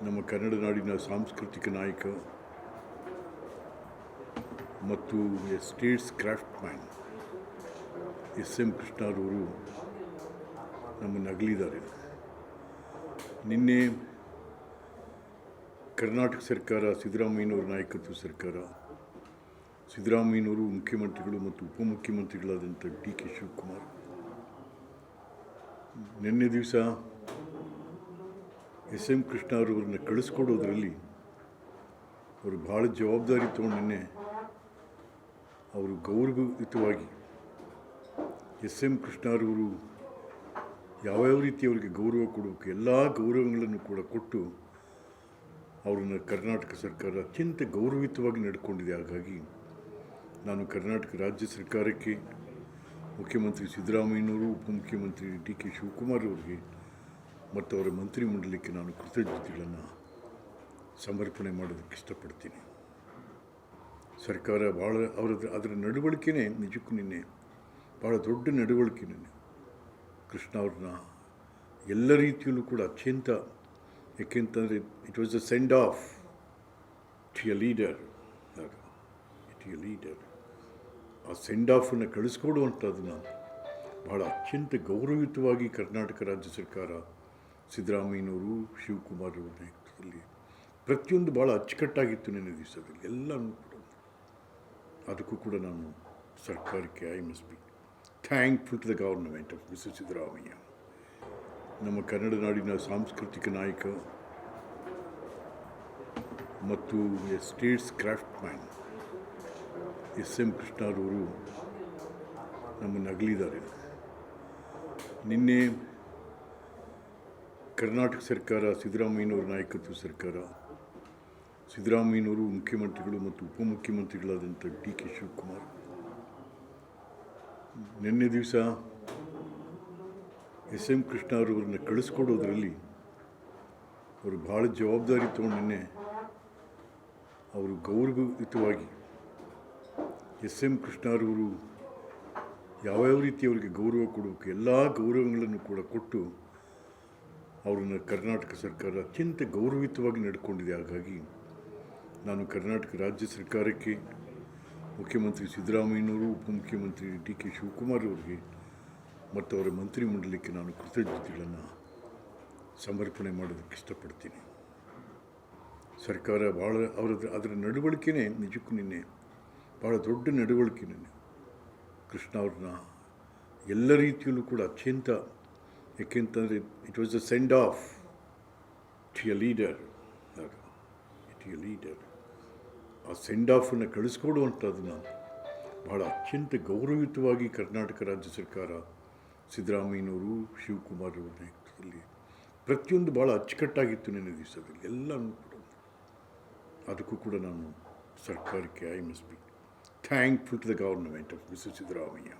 ನಮ್ಮ ಕನ್ನಡ ನಾಡಿನ ಸಾಂಸ್ಕೃತಿಕ ನಾಯಕ ಮತ್ತು ಸ್ಟೇಟ್ಸ್ ಕ್ರಾಫ್ಟ್ ಮ್ಯಾನ್ ಎಸ್.ಎಂ. ಕೃಷ್ಣರವರು ನಮ್ಮನ್ನು ಅಗಲಿದ್ದಾರೆ. ನಿನ್ನೆ ಕರ್ನಾಟಕ ಸರ್ಕಾರ, ಸಿದ್ದರಾಮಯ್ಯನವರ ನಾಯಕತ್ವ ಸರ್ಕಾರ, ಸಿದ್ದರಾಮಯ್ಯನವರು ಮುಖ್ಯಮಂತ್ರಿಗಳು ಮತ್ತು ಉಪಮುಖ್ಯಮಂತ್ರಿಗಳಾದಂಥ ಡಿ.ಕೆ. ಶಿವಕುಮಾರ್ ನಿನ್ನೆ ದಿವಸ ಎಸ್.ಎಂ. ಕೃಷ್ಣರವ್ರನ್ನ ಕಳಿಸ್ಕೊಡೋದ್ರಲ್ಲಿ ಅವರು ಭಾಳ ಜವಾಬ್ದಾರಿ ತೊಗೊಂಡು ನಿನ್ನೆ ಅವರು ಗೌರವಯುತವಾಗಿ ಎಸ್.ಎಂ. ಕೃಷ್ಣರವರು ಯಾವ್ಯಾವ ರೀತಿ ಅವರಿಗೆ ಗೌರವ ಕೊಡಬೇಕು ಎಲ್ಲ ಗೌರವಗಳನ್ನು ಕೂಡ ಕೊಟ್ಟು ಅವರನ್ನು ಕರ್ನಾಟಕ ಸರ್ಕಾರ ಅತ್ಯಂತ ಗೌರವಯುತವಾಗಿ ನಡ್ಕೊಂಡಿದೆ. ಹಾಗಾಗಿ ನಾನು ಕರ್ನಾಟಕ ರಾಜ್ಯ ಸರ್ಕಾರಕ್ಕೆ, ಮುಖ್ಯಮಂತ್ರಿ ಸಿದ್ದರಾಮಯ್ಯನವರು, ಉಪಮುಖ್ಯಮಂತ್ರಿ ಡಿ.ಕೆ. ಶಿವಕುಮಾರ್ ಅವರಿಗೆ ಮತ್ತು ಅವರ ಮಂತ್ರಿಮಂಡಲಕ್ಕೆ ನಾನು ಕೃತಜ್ಞತೆಗಳನ್ನು ಸಮರ್ಪಣೆ ಮಾಡೋದಕ್ಕೆ ಇಷ್ಟಪಡ್ತೀನಿ. ಸರ್ಕಾರ ಭಾಳ ಅದರ ನಡವಳಿಕೆನೇ ನಿಜಕ್ಕೂ ನಿನ್ನೆ ಭಾಳ ದೊಡ್ಡ ನಡವಳಿಕೆ. ನಿನ್ನೆ ಕೃಷ್ಣ ಅವ್ರನ್ನ ಎಲ್ಲ ರೀತಿಯಲ್ಲೂ ಕೂಡ ಅತ್ಯಂತ, ಏಕೆಂತಂದರೆ it was a send off to a leader. ಆ ಸೆಂಡ್ ಆಫನ್ನು ಕಳಿಸ್ಕೊಡುವಂಥದ್ದನ್ನು ಭಾಳ ಅತ್ಯಂತ ಗೌರವಯುತವಾಗಿ ಕರ್ನಾಟಕ ರಾಜ್ಯ ಸರ್ಕಾರ, ಸಿದ್ದರಾಮಯ್ಯನವರು, ಶಿವಕುಮಾರ್ ಅವರ ನೇತೃತ್ವದಲ್ಲಿ ಪ್ರತಿಯೊಂದು ಭಾಳ ಅಚ್ಚುಕಟ್ಟಾಗಿತ್ತು ನಿನ್ನೆ ದಿವಸದಲ್ಲಿ ಎಲ್ಲನೂ ಕೂಡ. ಅದಕ್ಕೂ ಕೂಡ ನಾನು ಸರ್ಕಾರಕ್ಕೆ I must be thankful to the government of mister Siddaramaiah. ನಮ್ಮ ಕನ್ನಡ ನಾಡಿನ ಸಾಂಸ್ಕೃತಿಕ ನಾಯಕ ಮತ್ತು ಸ್ಟೇಟ್ಸ್ ಕ್ರಾಫ್ಟ್ ಮ್ಯಾನ್ ಎಸ್.ಎಂ. ಕೃಷ್ಣರವರು ನಮ್ಮನ್ನು ಅಗಲಿದ್ದಾರೆ. ನಿನ್ನೆ ಕರ್ನಾಟಕ ಸರ್ಕಾರ, ಸಿದ್ದರಾಮಯ್ಯನವರ ನಾಯಕತ್ವ ಸರ್ಕಾರ, ಸಿದ್ದರಾಮಯ್ಯನವರು ಮುಖ್ಯಮಂತ್ರಿಗಳು ಮತ್ತು ಉಪಮುಖ್ಯಮಂತ್ರಿಗಳಾದಂಥ ಡಿ.ಕೆ. ಶಿವಕುಮಾರ್ ನಿನ್ನೆ ದಿವಸ ಎಸ್.ಎಂ. ಕೃಷ್ಣರವ್ರನ್ನ ಕಳಿಸ್ಕೊಡೋದ್ರಲ್ಲಿ ಅವರು ಭಾಳ ಜವಾಬ್ದಾರಿ ತೊಗೊಂಡು ನಿನ್ನೆ ಅವರು ಗೌರವಯುತವಾಗಿ ಎಸ್.ಎಂ. ಕೃಷ್ಣರವರು ಯಾವ್ಯಾವ ರೀತಿ ಅವರಿಗೆ ಗೌರವ ಕೊಡಬೇಕು ಎಲ್ಲ ಗೌರವಗಳನ್ನು ಕೂಡ ಕೊಟ್ಟು ಅವರನ್ನು ಕರ್ನಾಟಕ ಸರ್ಕಾರ ಅತ್ಯಂತ ಗೌರವಯುತವಾಗಿ ನಡ್ಕೊಂಡಿದೆ. ಹಾಗಾಗಿ ನಾನು ಕರ್ನಾಟಕ ರಾಜ್ಯ ಸರ್ಕಾರಕ್ಕೆ, ಮುಖ್ಯಮಂತ್ರಿ ಸಿದ್ದರಾಮಯ್ಯನವರು, ಉಪಮುಖ್ಯಮಂತ್ರಿ ಡಿ.ಕೆ. ಶಿವಕುಮಾರ್ ಅವರಿಗೆ ಮತ್ತು ಅವರ ಮಂತ್ರಿಮಂಡಲಕ್ಕೆ ನಾನು ಕೃತಜ್ಞತೆಗಳನ್ನು ಸಮರ್ಪಣೆ ಮಾಡೋದಕ್ಕೆ ಇಷ್ಟಪಡ್ತೀನಿ. ಸರ್ಕಾರ ಭಾಳ ಅದರ ನಡವಳಿಕೆನೇ ನಿಜಕ್ಕೂ ನಿನ್ನೆ ಭಾಳ ದೊಡ್ಡ ನಡವಳಿಕೆ. ನಿನ್ನೆ ಕೃಷ್ಣ ಅವ್ರನ್ನ ಎಲ್ಲ ರೀತಿಯಲ್ಲೂ ಕೂಡ ಅತ್ಯಂತ, ಏಕೆಂತಂದರೆ it was a send off to a leader. ಆ ಸೆಂಡ್ ಆಫನ್ನು ಕಳಿಸ್ಕೊಡುವಂಥದ್ದನ್ನು ಭಾಳ ಅತ್ಯಂತ ಗೌರವಯುತವಾಗಿ ಕರ್ನಾಟಕ ರಾಜ್ಯ ಸರ್ಕಾರ, ಸಿದ್ದರಾಮಯ್ಯನವರು, ಶಿವಕುಮಾರ್ ಅವರ ನೇತೃತ್ವದಲ್ಲಿ ಪ್ರತಿಯೊಂದು ಭಾಳ ಅಚ್ಚುಕಟ್ಟಾಗಿತ್ತು ನಿನ್ನೆ ದಿವಸದಲ್ಲಿ ಎಲ್ಲನೂ ಕೂಡ. ಅದಕ್ಕೂ ಕೂಡ ನಾನು ಸರ್ಕಾರಕ್ಕೆ I must be thankful to the government of mister Siddaramaiah.